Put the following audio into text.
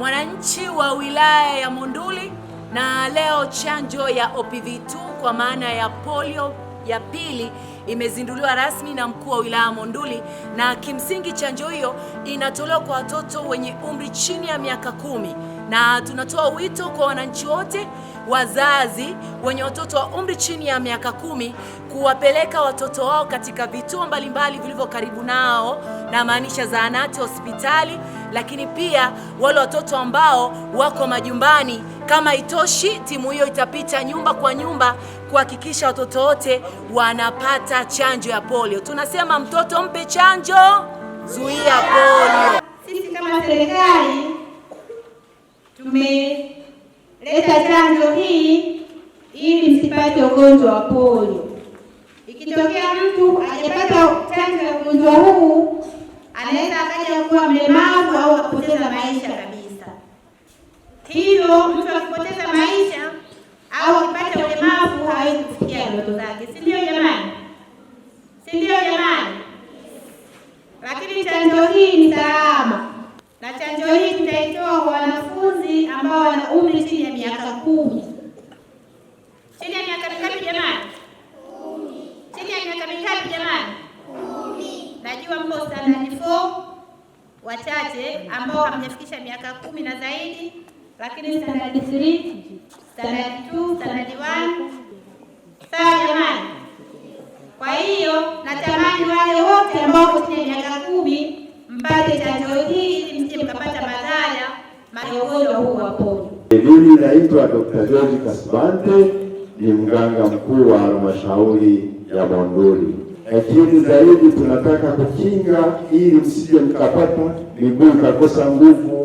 mwananchi wa wilaya ya Monduli, na leo chanjo ya OPV2 kwa maana ya polio ya pili imezinduliwa rasmi na mkuu wa wilaya ya Monduli, na kimsingi chanjo hiyo inatolewa kwa watoto wenye umri chini ya miaka 10, na tunatoa wito kwa wananchi wote, wazazi wenye watoto wa umri chini ya miaka 10 kuwapeleka watoto wao katika vituo mbalimbali vilivyo karibu nao, na maanisha zahanati, hospitali, lakini pia wale watoto ambao wako majumbani. Kama itoshi, timu hiyo itapita nyumba kwa nyumba kuhakikisha watoto wote wanapata chanjo ya polio. Tunasema mtoto mpe chanjo, zuia polio. Sisi kama serikali tumeleta chanjo hii ili msipate ugonjwa wa polio. Ikitokea mtu hajapata chanjo ya ugonjwa huu, anaweza akaja kuwa mlemavu au kupoteza maisha kabisa. Hivyo mtu akipoteza maisha au akipata ulemavu hawezi kufikia ndoto zake, si ndio jamani? Si ndio jamani? Lakini chanjo hii ni salama, na chanjo hii tutaitoa kwa wanafunzi ambao wana umri chini ya miaka 10. Chini ya miaka mingapi jamani? 10. Chini ya miaka mingapi jamani? 10. Najua mko standard 4 wachache ambao hamjafikisha miaka 10 na zaidi, lakini standard 3, standard 2, standard 1. Sawa jamani? Kwa hiyo natamani wale wote ambao wako chini ya miaka 10 mpate chanjo hii ili msije mkapata madhara ya ugonjwa huu wa polio. Mimi naitwa Dr. George Kasbante, ni mganga mkuu wa halmashauri ya Monduli. Lakini zaidi tunataka kukinga ili msije mkapata miguu ikakosa nguvu,